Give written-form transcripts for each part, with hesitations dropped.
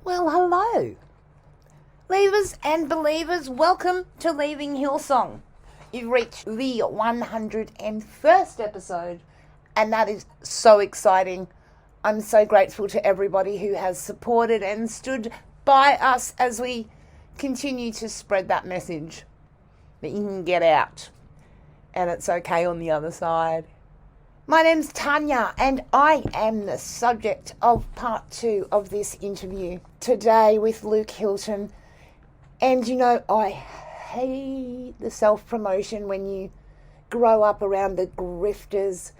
Well, hello, Leavers and Believers. Welcome to Leaving Hillsong. You've reached the 101st episode, and that is so exciting. I'm so grateful to everybody who has supported and stood by us as we continue to spread that message that you can get out and it's okay on the other side. My name's Tanya, and I am the subject of part 2 of this interview today with Luc Hilton. And you know, I hate the self-promotion when you grow up around the grifters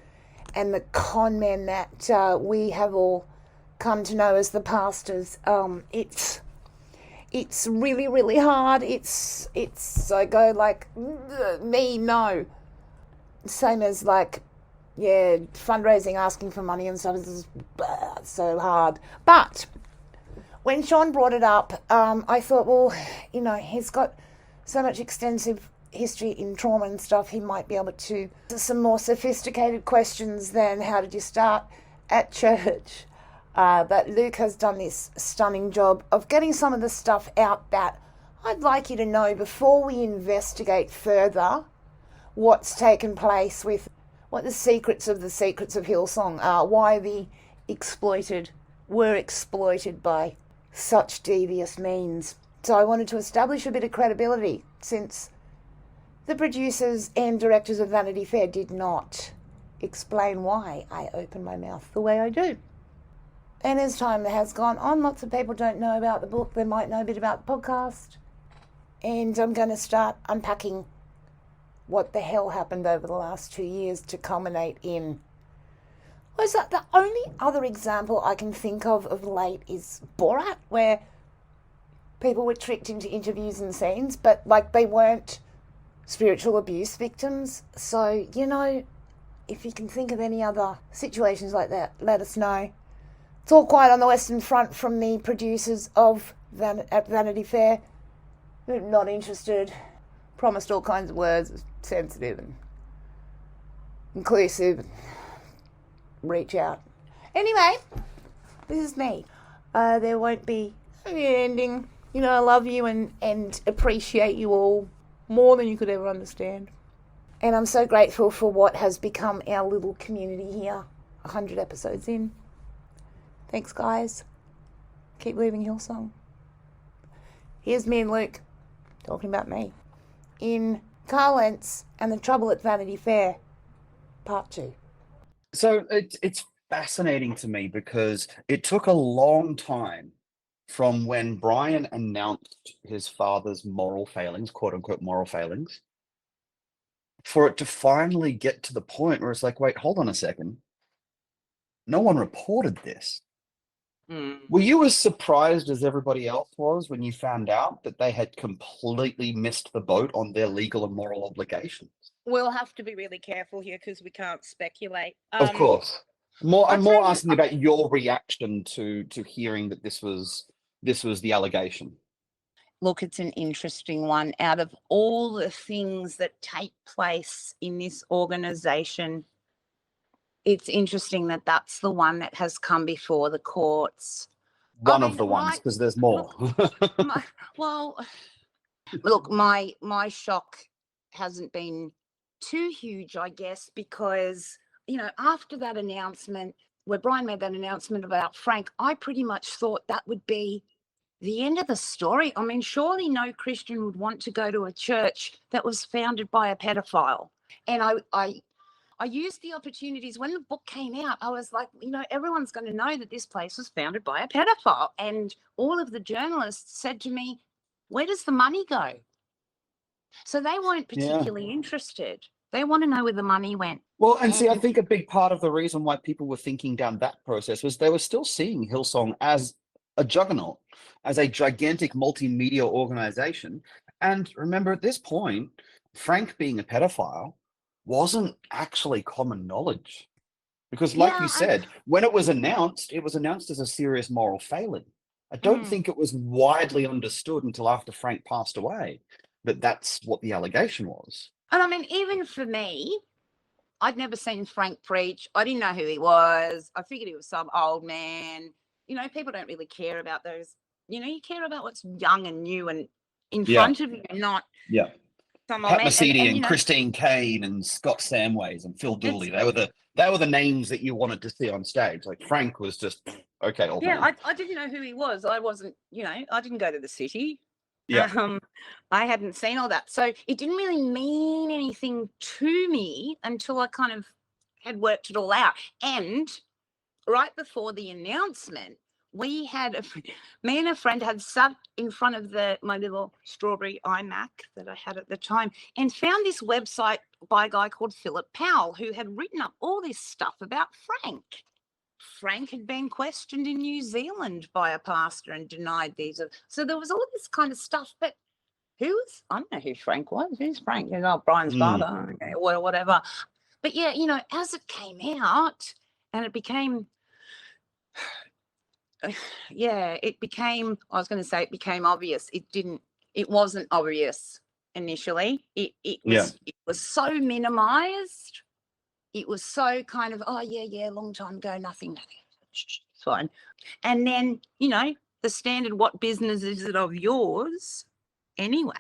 and the con men that we have all come to know as the pastors. It's really, really hard. It's I go like, me, no. Same as like, yeah, fundraising, asking for money and stuff is so hard. But when Sean brought it up, I thought, well, you know, he's got so much extensive history in trauma and stuff, he might be able to answer some more sophisticated questions than how did you start at church. But Luc has done this stunning job of getting some of the stuff out that I'd like you to know before we investigate further what's taken place with what the secrets of Hillsong are, why the exploited were exploited by such devious means. So I wanted to establish a bit of credibility, since the producers and directors of Vanity Fair did not explain why I open my mouth the way I do. And as time has gone on, lots of people don't know about the book. They might know a bit about the podcast. And I'm going to start unpacking what the hell happened over the last 2 years to culminate in... Was that the only other example I can think of late is Borat, where people were tricked into interviews and scenes, but like they weren't spiritual abuse victims. So, you know, if you can think of any other situations like that, let us know. It's all quiet on the Western Front from the producers of at Vanity Fair. They're not interested. Promised all kinds of words, sensitive and inclusive, and reach out. Anyway, this is me. There won't be an ending. You know, I love you and appreciate you all more than you could ever understand. And I'm so grateful for what has become our little community here, 100 episodes in. Thanks, guys. Keep Leaving Hillsong. Here's me and Luc talking about me in Lentz and the Trouble at Vanity Fair, part 2. So it's fascinating to me because it took a long time from when Brian announced his father's moral failings, quote unquote moral failings, for it to finally get to the point where it's like, wait, hold on a second. No one reported this. Were you as surprised as everybody else was when you found out that they had completely missed the boat on their legal and moral obligations? We'll have to be really careful here because we can't speculate. Of course. I'm more asking about your reaction to hearing that this was the allegation. Look, it's an interesting one. Out of all the things that take place in this organisation, it's interesting that that's the one that has come before the courts. One of the ones, because there's more. Look, my shock hasn't been too huge, I guess, because, you know, after that announcement, where Brian made that announcement about Frank, I pretty much thought that would be the end of the story. I mean, surely no Christian would want to go to a church that was founded by a pedophile. And I I used the opportunities when the book came out. I was like, everyone's going to know that this place was founded by a pedophile. And all of the journalists said to me, where does the money go? So they weren't particularly interested. They want to know where the money went. Well, and see, I think a big part of the reason why people were thinking down that process was they were still seeing Hillsong as a juggernaut, as a gigantic multimedia organization. And remember, at this point, Frank being a pedophile wasn't actually common knowledge. Because like you said, when it was announced as a serious moral failing. I don't think it was widely understood until after Frank passed away that that's what the allegation was. And I mean, even for me, I'd never seen Frank preach. I didn't know who he was. I figured he was some old man. People don't really care about those. You care about what's young and new and in front of you, and not some old Pat man. Mesiti and Christine Kane and Scott Samways and Phil Dooley. They were the names that you wanted to see on stage. Like Frank was just okay. Old man. I didn't know who he was. I wasn't. I didn't go to the city. Yeah. I hadn't seen all that. So it didn't really mean anything to me until I kind of had worked it all out. And right before the announcement, me and a friend had sat in front of my little strawberry iMac that I had at the time and found this website by a guy called Philip Powell, who had written up all this stuff about Frank. Frank had been questioned in New Zealand by a pastor and denied these. So there was all this kind of stuff. But I don't know who Frank was. Who's Frank? Brian's father, or whatever. But yeah, as it came out and it became, I was going to say it became obvious. It wasn't obvious initially. It was so minimized. It was so kind of, long time ago, nothing, it's fine. And then, the standard, what business is it of yours? Anyway,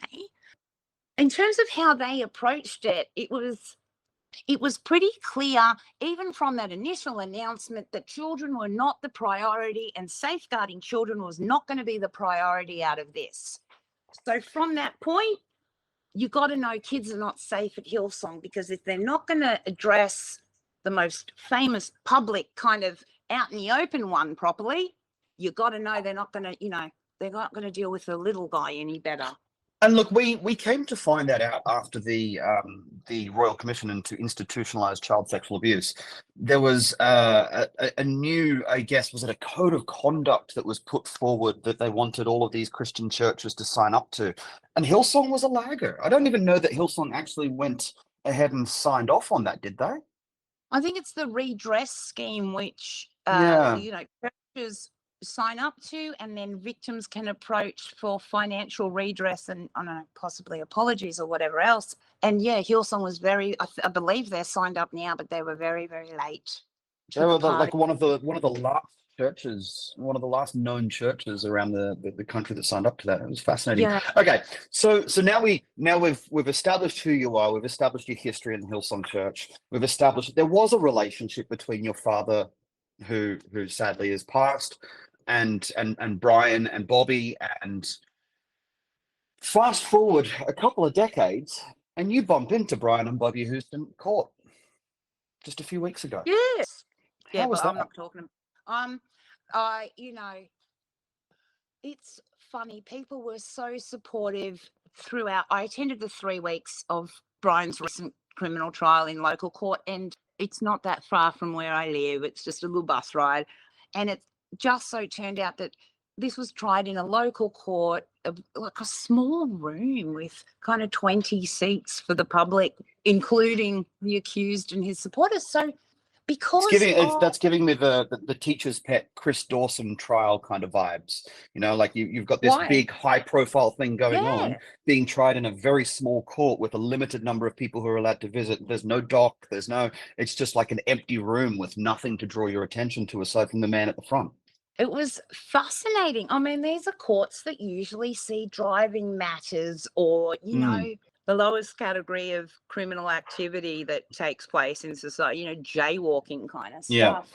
in terms of how they approached it, it was pretty clear, even from that initial announcement, that children were not the priority and safeguarding children was not going to be the priority out of this. So from that point, you got to know kids are not safe at Hillsong, because if they're not going to address the most famous public kind of out in the open one properly, you got to know they're not going to, they're not going to deal with the little guy any better. And look, we came to find that out after the Royal Commission into Institutionalized Child Sexual Abuse. There was a new, I guess, was it a code of conduct that was put forward that they wanted all of these Christian churches to sign up to. And Hillsong was a lagger. I don't even know that Hillsong actually went ahead and signed off on that, did they? I think it's the redress scheme, which, churches sign up to, and then victims can approach for financial redress and, I don't know, possibly apologies or whatever else. And Hillsong was I believe they're signed up now, but they were very, very late. They were like one of the last churches, one of the last known churches around the country that signed up to that. It was fascinating. Yeah. Okay, so now we've established who you are. We've established your history in the Hillsong Church. We've established there was a relationship between your father, who sadly is passed, and Brian and Bobby. And fast forward a couple of decades, and you bump into Brian and Bobby Houston in court just a few weeks ago. Yes. How was that? I'm not talking. It's funny. People were so supportive throughout. I attended the 3 weeks of Brian's recent criminal trial in local court, and it's not that far from where I live. It's just a little bus ride. And it just so turned out that this was tried in a local court, like a small room with kind of 20 seats for the public, including the accused and his supporters. So because that's giving me the teacher's pet Chris Dawson trial kind of vibes, like you've got this big high profile thing going on, being tried in a very small court with a limited number of people who are allowed to visit. There's no doc, it's just like an empty room with nothing to draw your attention to aside from the man at the front. It was fascinating. I mean, these are courts that usually see driving matters or, the lowest category of criminal activity that takes place in society, jaywalking kind of stuff.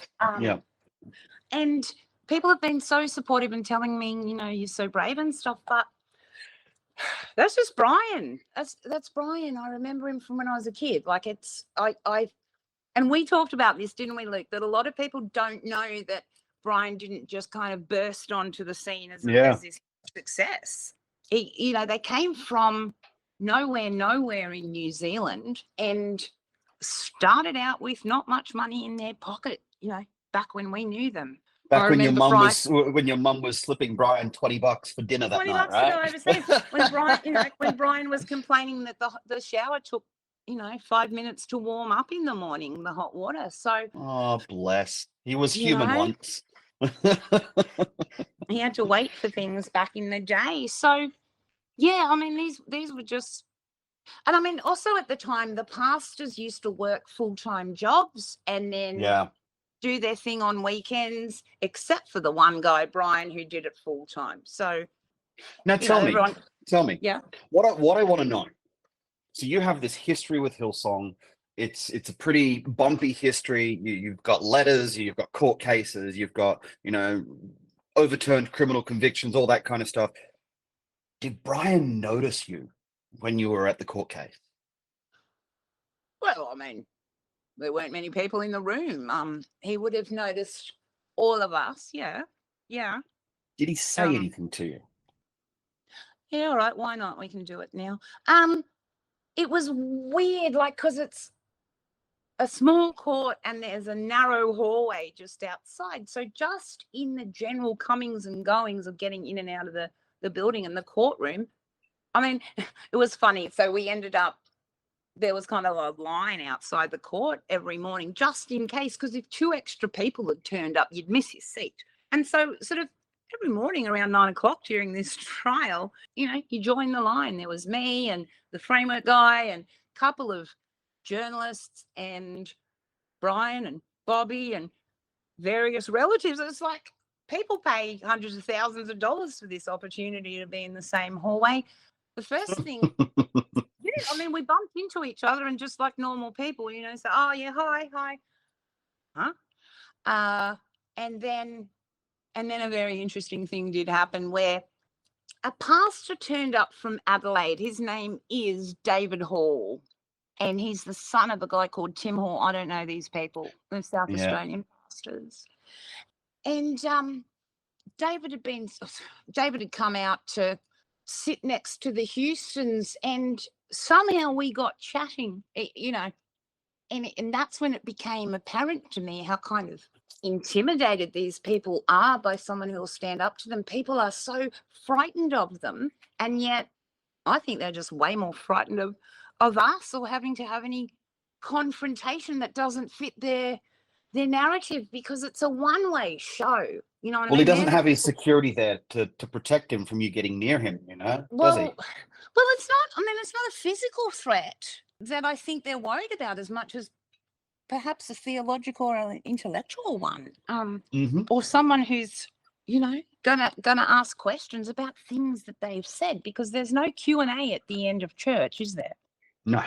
And people have been so supportive and telling me, you're so brave and stuff, but that's just Brian. That's Brian. I remember him from when I was a kid. Like And we talked about this, didn't we, Luke, that a lot of people don't know that Brian didn't just kind of burst onto the scene as this success. They came from nowhere in New Zealand and started out with not much money in their pocket, back when we knew them. Back when your mum was slipping Brian $20 for dinner that night, right? $20 to go overseas. When Brian was complaining that the shower took 5 minutes to warm up in the morning, the hot water. So oh, bless. He was human once. He had to wait for things back in the day. So yeah, I mean, these were just, and I mean, also at the time, the pastors used to work full-time jobs and then do their thing on weekends, except for the one guy, Brian, who did it full-time. So now tell me, yeah, what I want to know. So you have this history with Hillsong. It's a pretty bumpy history. You've got letters, you've got court cases, you've got, overturned criminal convictions, all that kind of stuff. Did Brian notice you when you were at the court case? Well, I mean, there weren't many people in the room. He would have noticed all of us. Yeah. Did he say anything to you? Yeah, all right. Why not? We can do it now. It was weird, because it's a small court and there's a narrow hallway just outside. So just in the general comings and goings of getting in and out of the building and the courtroom, I mean, it was funny. So we ended up, there was kind of a line outside the court every morning, just in case, because if 2 extra people had turned up, you'd miss your seat. And so sort of every morning around 9 o'clock during this trial, you join the line. There was me and the framework guy and a couple of journalists and Brian and Bobby and various relatives. It's like people pay hundreds of thousands of dollars for this opportunity to be in the same hallway. The first thing, we bumped into each other and just like normal people, so, oh yeah, hi. Huh? And then a very interesting thing did happen where a pastor turned up from Adelaide. His name is David Hall, and he's the son of a guy called Tim Hall. I don't know these people. They're South Australian pastors. And David had come out to sit next to the Houstons, and somehow we got chatting, and that's when it became apparent to me how kind of intimidated these people are by someone who will stand up to them. People are so frightened of them, and yet I think they're just way more frightened of us or having to have any confrontation that doesn't fit their narrative, because it's a one-way show. You know what I mean? He doesn't have his security there to protect him from you getting near him, does he? Well, it's not a physical threat that I think they're worried about as much as perhaps a theological or an intellectual one, or someone who's, gonna ask questions about things that they've said, because there's no Q&A at the end of church, is there? No.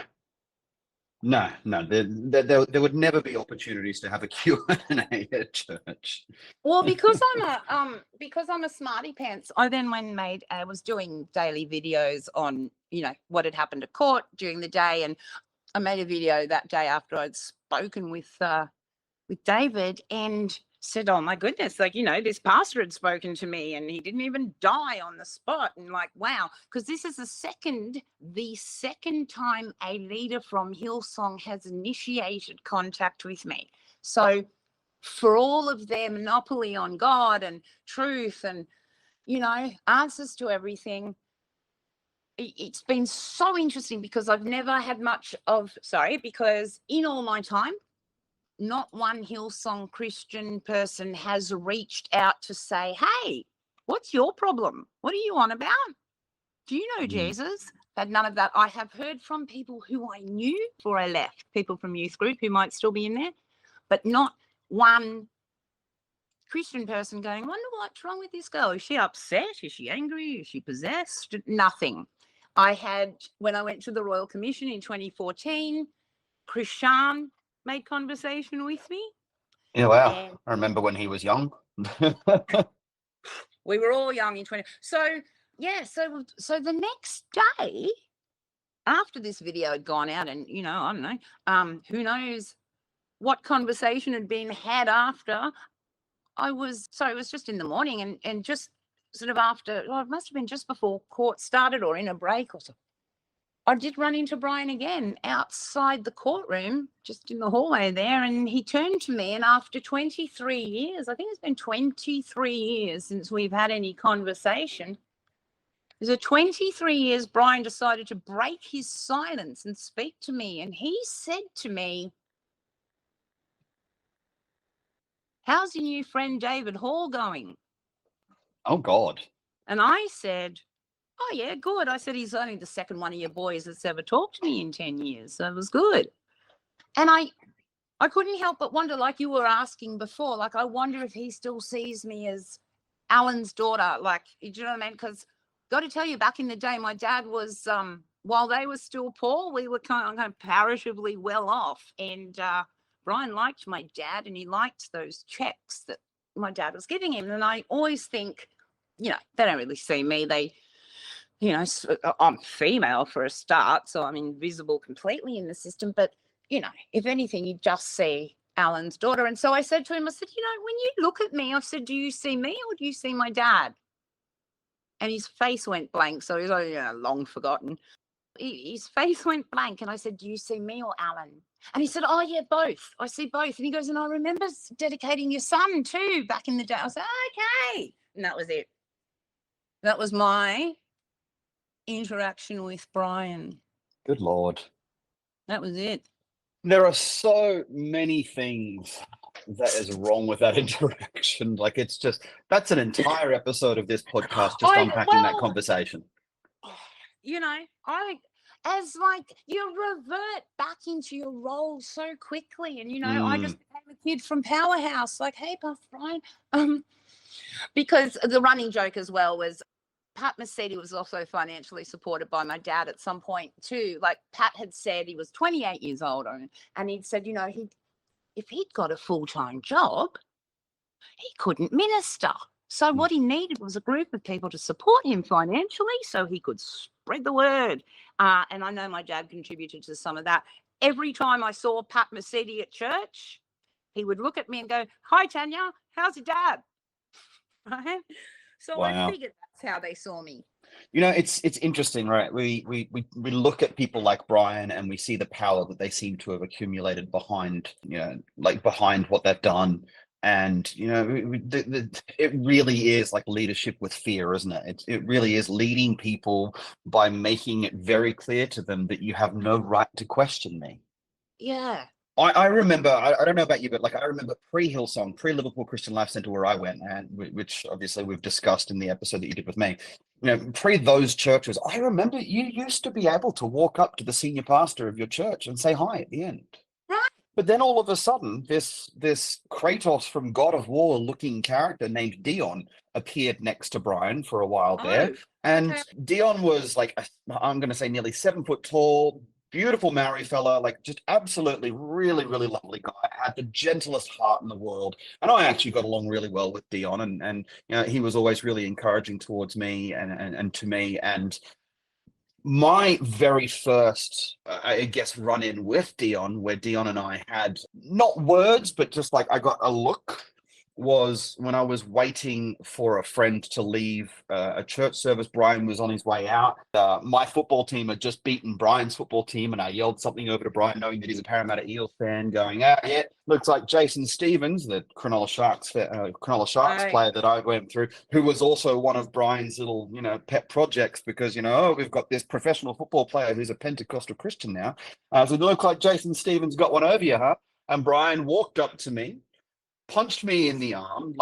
There would never be opportunities to have a Q&A at church. Well, because I'm a smarty pants, I then I was doing daily videos on, what had happened at court during the day, and I made a video that day after I'd spoken with David and said, oh my goodness, this pastor had spoken to me and he didn't even die on the spot. And wow, because this is the second time a leader from Hillsong has initiated contact with me. So for all of their monopoly on God and truth and, answers to everything, it's been so interesting, because I've never had because in all my time, not one Hillsong Christian person has reached out to say, hey, what's your problem? What are you on about? Do you know Jesus? Had none of that. I have heard from people who I knew before I left, people from youth group who might still be in there, but not one Christian person going, wonder what's wrong with this girl. Is she upset? Is she angry? Is she possessed? Nothing. I had, when I went to the Royal Commission in 2014, Krishan made conversation with me. Yeah, wow. And I remember when he was young. We were all young in 20. So the next day, after this video had gone out, and I don't know, who knows what conversation had been had after. It was just in the morning and just sort of after, well, it must have been just before court started or in a break or so. I did run into Brian again outside the courtroom, just in the hallway there, and he turned to me, and after 23 years, I think it's been 23 years since we've had any conversation. So 23 years, Brian decided to break his silence and speak to me, and he said to me, "How's your new friend David Hall going?" Oh, God. And I said, "Oh, yeah, good." I said, "He's only the second one of your boys that's ever talked to me in 10 years. So it was good." And I couldn't help but wonder, like you were asking before, like, I wonder if he still sees me as Alan's daughter. Like, do you know what I mean? Because got to tell you, back in the day, my dad was, while they were still poor, we were kind of paratively well off. And Brian liked my dad, and he liked those checks that my dad was giving him. And I always think, they don't really see me. They, I'm female for a start, so I'm invisible completely in the system. But, if anything, you just see Alan's daughter. And so I said to him, I said, when you look at me, I said, do you see me or do you see my dad? And his face went blank. So he's like, long forgotten. His face went blank. And I said, do you see me or Alan? And he said, oh, yeah, both. I see both. And he goes, and I remember dedicating your son too back in the day. I said, okay. And that was it. That was my interaction with Brian. Good Lord. That was it. There are so many things that is wrong with that interaction. Like, it's just, that's an entire episode of this podcast, just unpacking that conversation. You revert back into your role so quickly. And, I just became a kid from Powerhouse, like, hey, Puff Brian. Because the running joke as well was, Pat Mercedes was also financially supported by my dad at some point too. Like, Pat had said he was 28 years old, and he'd said, if he'd got a full-time job, he couldn't minister. So what he needed was a group of people to support him financially so he could spread the word. And I know my dad contributed to some of that. Every time I saw Pat Mercedes at church, he would look at me and go, "Hi, Tanya, how's your dad?" Right? So Wow. I figured that's how they saw me. It's interesting, right? We look at people like Brian and we see the power that they seem to have accumulated behind, behind what they've done. And, it really is like leadership with fear, isn't it? It really is leading people by making it very clear to them that you have no right to question me. Yeah. I remember, I don't know about you, but I remember pre-Hillsong, pre-Liverpool Christian Life Centre, where I went, and which obviously we've discussed in the episode that you did with me. Pre those churches, I remember you used to be able to walk up to the senior pastor of your church and say hi at the end. Right. But then all of a sudden, this Kratos from God of War looking character named Dion appeared next to Brian for a while there. And okay. Dion was I'm going to say nearly 7 foot tall, beautiful Maori fella, just absolutely really, really lovely guy, had the gentlest heart in the world. And I actually got along really well with Dion, and he was always really encouraging towards me and to me. And my very first, I guess, run-in with Dion, where Dion and I had not words, but just I got a look, was when I was waiting for a friend to leave a church service. Brian was on his way out. My football team had just beaten Brian's football team, and I yelled something over to Brian, knowing that he's a Parramatta Eels fan, going, yeah, looks like Jason Stevens, the Cronulla Sharks player that I went through, who was also one of Brian's little, pet projects, because, we've got this professional football player who's a Pentecostal Christian now. So it looked like Jason Stevens got one over you, huh? And Brian walked up to me, punched me in the arm,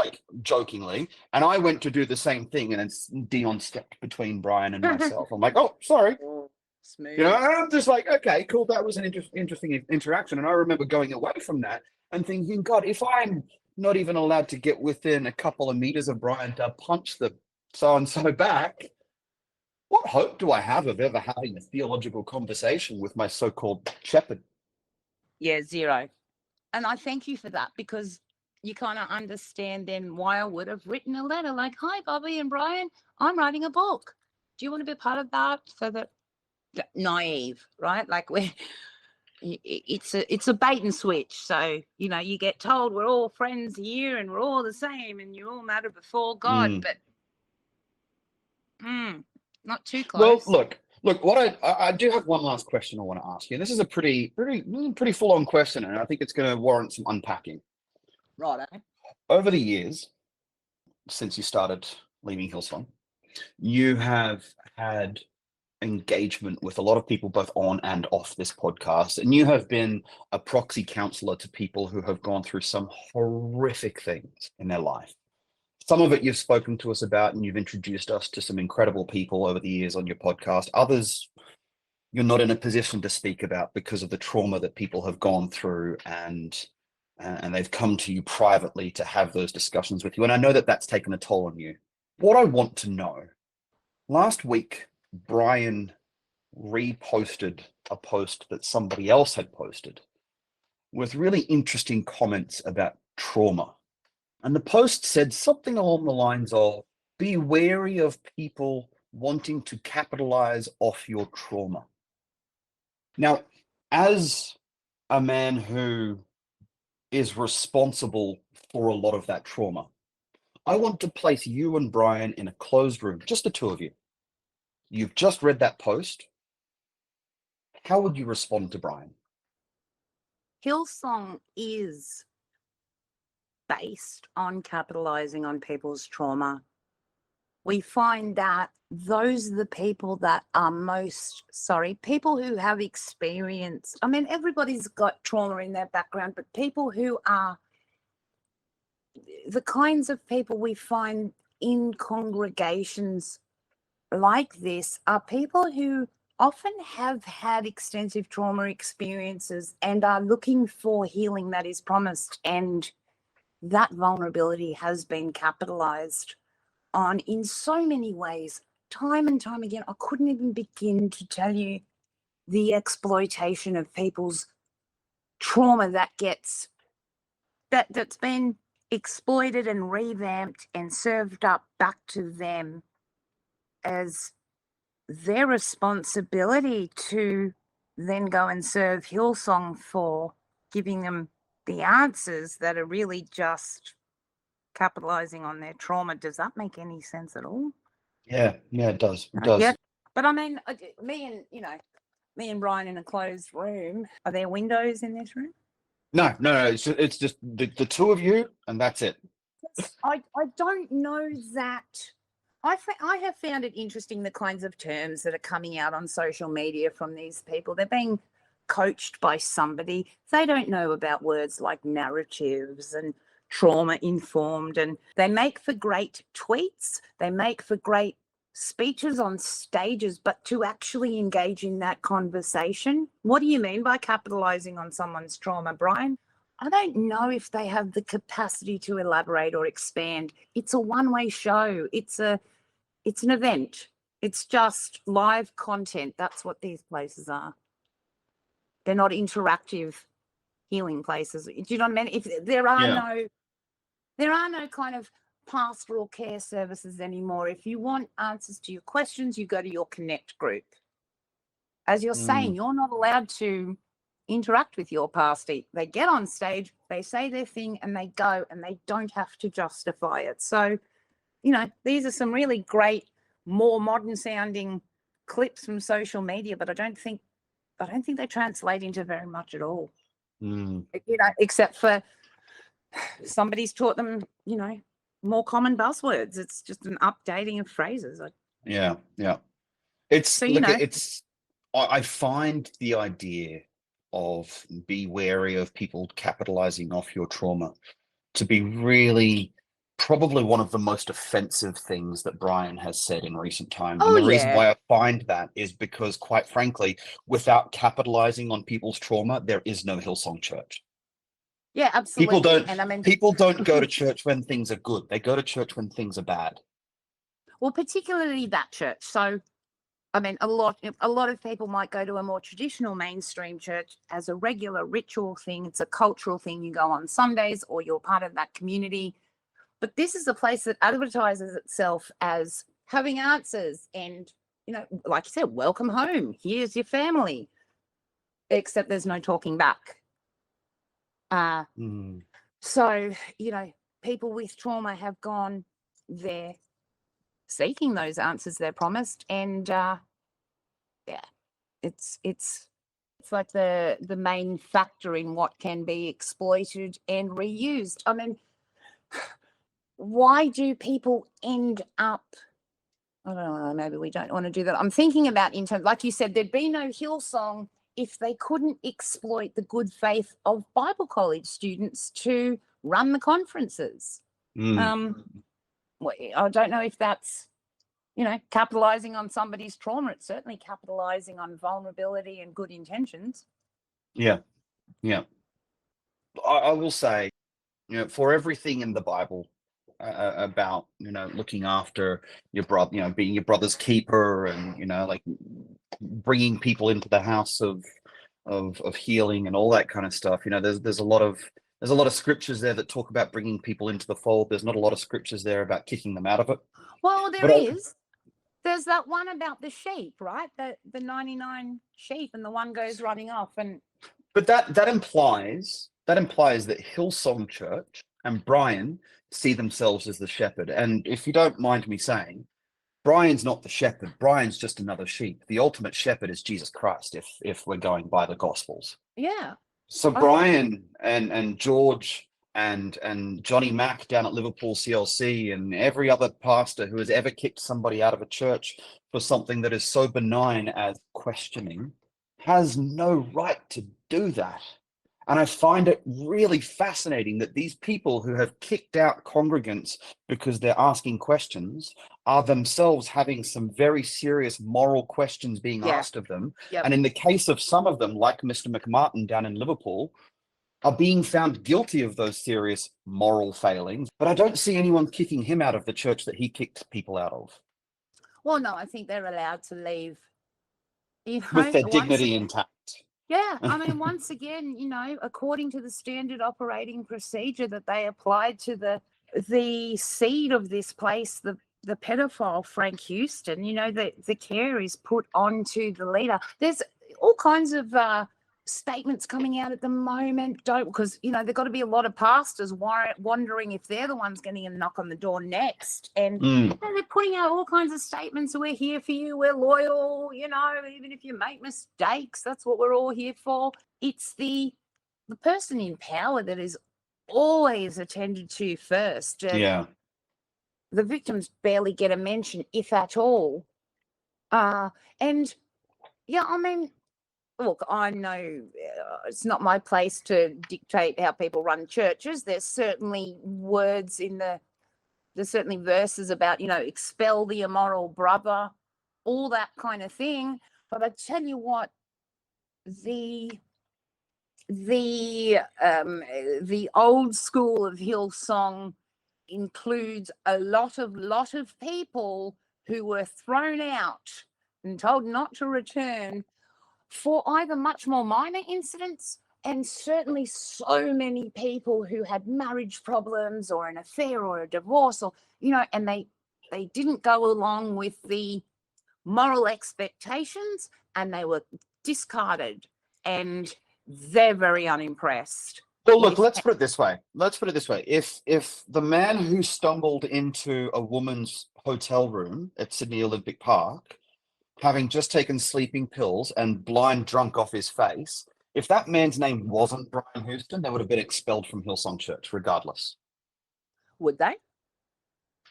jokingly, and I went to do the same thing, and then Dion stepped between Brian and myself. I'm like, oh, sorry. Smooth. And I'm just like, okay, cool. That was an interesting interaction. And I remember going away from that and thinking, God, if I'm not even allowed to get within a couple of meters of Brian to punch the so-and-so back, what hope do I have of ever having a theological conversation with my so-called shepherd? Yeah, zero. And I thank you for that, because you kind of understand then why I would have written a letter like, "Hi, Bobby and Brian, I'm writing a book. Do you want to be part of that?" So that naive, right? it's a bait and switch. So, you get told we're all friends here and we're all the same and you all matter before God, but not too Well, close. look. What I do have one last question I want to ask you. And this is a pretty full on question, and I think it's going to warrant some unpacking. Right. Over the years, since you started Leaving Hillsong, you have had engagement with a lot of people both on and off this podcast, and you have been a proxy counselor to people who have gone through some horrific things in their life. Some of it you've spoken to us about, and you've introduced us to some incredible people over the years on your podcast. Others you're not in a position to speak about because of the trauma that people have gone through, and they've come to you privately to have those discussions with you. And I know that that's taken a toll on you. What I want to know, last week, Brian reposted a post that somebody else had posted with really interesting comments about trauma. And the post said something along the lines of, be wary of people wanting to capitalize off your trauma. Now, as a man who is responsible for a lot of that trauma, I want to place you and Brian in a closed room, just the two of you. You've just read that post. How would you respond to Brian? Hillsong is based on capitalizing on people's trauma. We find that those are the people that are people who have experience. I mean, everybody's got trauma in their background, but people who are the kinds of people we find in congregations like this are people who often have had extensive trauma experiences and are looking for healing that is promised. And that vulnerability has been capitalized on in so many ways, time and time again. I couldn't even begin to tell you the exploitation of people's trauma that's been exploited and revamped and served up back to them as their responsibility to then go and serve Hillsong for giving them the answers that are really just capitalizing on their trauma. Does that make any sense at all? Yeah, it does. It does. Yeah. But I mean, me and Brian in a closed room. Are there windows in this room? No. It's just the two of you, and that's it. I don't know that. I have found it interesting, the kinds of terms that are coming out on social media from these people. They're being coached by somebody. They don't know about words like narratives and trauma informed, and they make for great tweets. They make for great speeches on stages, but to actually engage in that conversation, what do you mean by capitalizing on someone's trauma, Brian? I don't know if they have the capacity to elaborate or expand. It's a one-way show. It's an event. It's just live content. That's what these places are. They're not interactive healing places. Do you know what I mean? If there are no kind of pastoral care services anymore. If you want answers to your questions, you go to your Connect group. As you're saying, you're not allowed to interact with your pastor. They get on stage, they say their thing, and they go, and they don't have to justify it. So, these are some really great, more modern sounding clips from social media, but I don't think they translate into very much at all. Except for somebody's taught them, more common buzzwords. It's just an updating of phrases. Yeah. It's So, I find the idea of be wary of people capitalizing off your trauma to be really probably one of the most offensive things that Brian has said in recent times. And the reason why I find that is because, quite frankly, without capitalizing on people's trauma, there is no Hillsong Church. Yeah, absolutely. People don't go to church when things are good. They go to church when things are bad. Well, particularly that church. So, a lot of people might go to a more traditional mainstream church as a regular ritual thing. It's a cultural thing. You go on Sundays or you're part of that community. But this is a place that advertises itself as having answers and, like you said, welcome home. Here's your family. except there's no talking back. So, you know, people with trauma have gone there seeking those answers they're promised, and it's like the main factor in what can be exploited and reused. I mean, why do people end up, I don't know, maybe we don't want to do that. I'm thinking about, in terms, like you said, there'd be no Hillsong if they couldn't exploit the good faith of Bible college students to run the conferences. I don't know if that's, you know, capitalizing on somebody's trauma. It's certainly capitalizing on vulnerability and good intentions. Yeah. I will say, you know, for everything in the Bible about, you know, looking after your brother, you know, being your brother's keeper, and, you know, like bringing people into the house of healing and all that kind of stuff. You know, there's a lot of scriptures there that talk about bringing people into the fold. There's not a lot of scriptures there about kicking them out of it. Well, there's that one about the sheep, right? The 99 sheep, and the one goes running off. But that implies that Hillsong Church and Brian see themselves as the shepherd. And if you don't mind me saying, Brian's not the shepherd. Brian's just another sheep. The ultimate shepherd is Jesus Christ, if we're going by the Gospels. Yeah. So Brian and George and Johnny Mack down at Liverpool CLC, and every other pastor who has ever kicked somebody out of a church for something that is so benign as questioning, has no right to do that. And I find it really fascinating that these people who have kicked out congregants because they're asking questions are themselves having some very serious moral questions being asked of them. Yep. And in the case of some of them, like Mr. McMartin down in Liverpool, are being found guilty of those serious moral failings. But I don't see anyone kicking him out of the church that he kicked people out of. Well, no, I think they're allowed to leave, you know, with their dignity intact. Yeah, I mean, once again, you know, according to the standard operating procedure that they applied to the seed of this place, the pedophile Frank Houston, you know, the care is put onto the leader. There's all kinds of statements coming out at the moment, because, you know, there've got to be a lot of pastors wondering if they're the ones getting a knock on the door next. And you know, they're putting out all kinds of statements. We're here for you. We're loyal. You know, even if you make mistakes, that's what we're all here for. It's the person in power that is always attended to first. Yeah. The victims barely get a mention, if at all. And yeah, I mean, look, I know it's not my place to dictate how people run churches. There's certainly there's certainly verses about, you know, expel the immoral brother, all that kind of thing. But I tell you what, the old school of Hillsong includes a lot of people who were thrown out and told not to return for either much more minor incidents, and certainly so many people who had marriage problems or an affair or a divorce, or, you know, and they didn't go along with the moral expectations, and they were discarded, and they're very unimpressed. Well, look, let's put it this way. If the man who stumbled into a woman's hotel room at Sydney Olympic Park, having just taken sleeping pills and blind drunk off his face, if that man's name wasn't Brian Houston, they would have been expelled from Hillsong Church, regardless. Would they?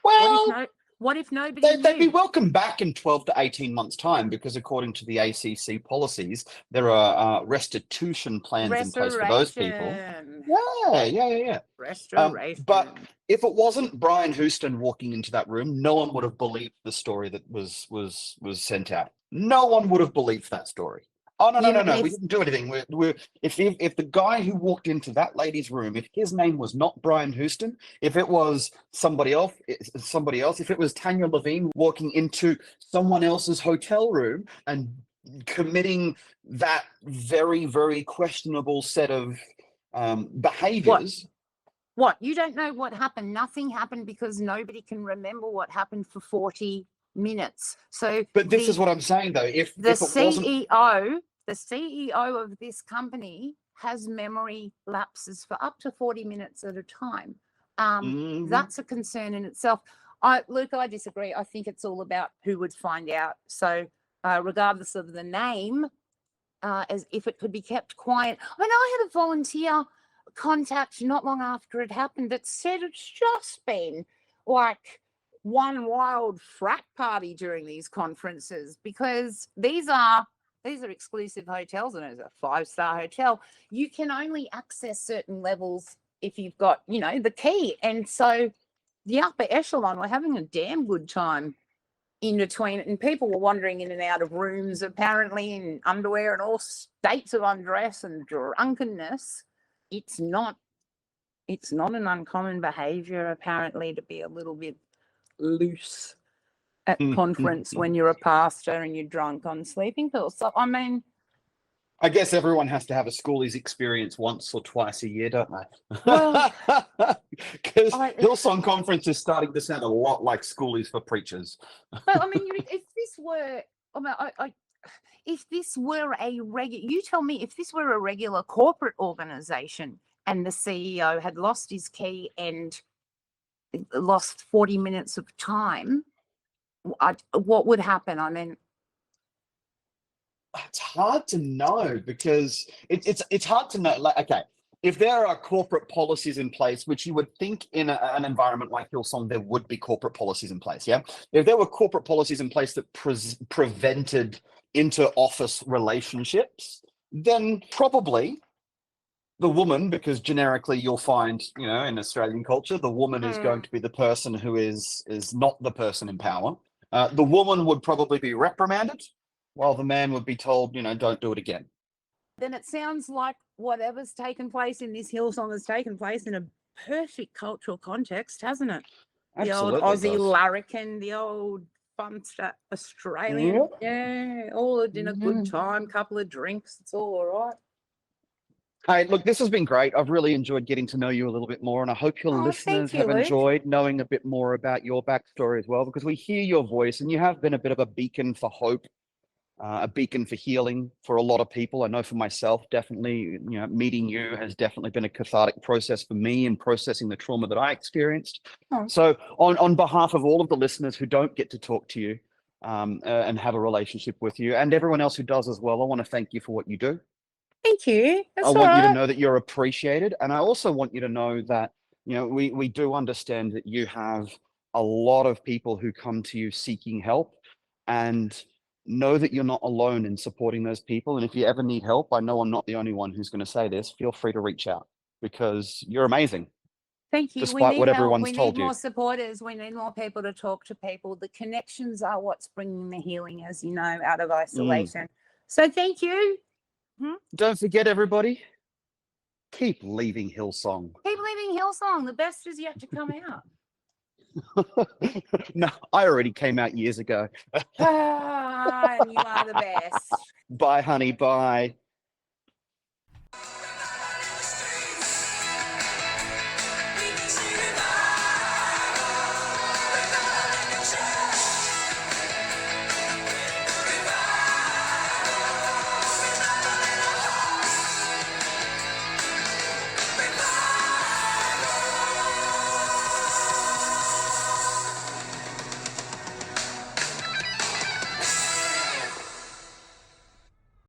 Well, what if nobody knew? They'd be welcome back in 12 to 18 months' time, because according to the ACC policies, there are restitution plans in place for those people. Yeah. Restoration. But if it wasn't Brian Houston walking into that room, no one would have believed the story that was sent out. No one would have believed that story. Oh, no. We didn't do anything. If the guy who walked into that lady's room, if his name was not Brian Houston, if it was somebody else, if it was Tanya Levin walking into someone else's hotel room and committing that very, very questionable set of behaviors. What? You don't know what happened. Nothing happened because nobody can remember what happened for 40 minutes. So, but this is what I'm saying, though. If the it CEO the CEO of this company has memory lapses for up to 40 minutes at a time. That's a concern in itself. Luke, I disagree. I think it's all about who would find out. So regardless of the name, as if it could be kept quiet. I mean, I had a volunteer contact not long after it happened that said it's just been like one wild frat party during these conferences, because these are exclusive hotels, and as a 5-star hotel, you can only access certain levels if you've got, the key. And so the upper echelon were having a damn good time in between, and people were wandering in and out of rooms apparently in underwear and all states of undress and drunkenness. It's not an uncommon behavior apparently to be a little bit loose at conference when you're a pastor and you're drunk on sleeping pills. So I mean, I guess everyone has to have a schoolies experience once or twice a year, don't they? Well, because Hillsong Conference is starting to sound a lot like schoolies for preachers. But I mean, if this were, if this were you tell me, if this were a regular corporate organization and the CEO had lost his key and lost 40 minutes of time, what would happen? I mean, it's hard to know, because it's hard to know. Like, okay, if there are corporate policies in place, which you would think in an environment like Hillsong, there would be corporate policies in place. Yeah. If there were corporate policies in place that prevented inter-office relationships, then probably the woman, because generically you'll find, in Australian culture, the woman is going to be the person who is not the person in power. The woman would probably be reprimanded, while the man would be told, don't do it again. Then it sounds like whatever's taken place in this Hillsong has taken place in a perfect cultural context, hasn't it? Absolutely, the old Aussie larrikin, the old funster Australian. Yep. Yeah, all in a good time, couple of drinks, it's all right. Hey, look, this has been great. I've really enjoyed getting to know you a little bit more, and I hope your listeners have enjoyed knowing a bit more about your backstory as well, because we hear your voice and you have been a bit of a beacon for hope, a beacon for healing for a lot of people. I know for myself, definitely, meeting you has definitely been a cathartic process for me in processing the trauma that I experienced. So on behalf of all of the listeners who don't get to talk to you and have a relationship with you, and everyone else who does as well, I want to thank you for what you do. Thank you. I want you to know that you're appreciated. And I also want you to know that, we do understand that you have a lot of people who come to you seeking help, and know that you're not alone in supporting those people. And if you ever need help, I know I'm not the only one who's going to say this, feel free to reach out, because you're amazing. Thank you. Despite what everyone's told you. We need more supporters. We need more people to talk to people. The connections are what's bringing the healing, as you know, out of isolation. So thank you. Don't forget, everybody, keep leaving Hillsong. Keep leaving Hillsong. The best is yet to come out. No, I already came out years ago. You are the best. Bye, honey. Bye.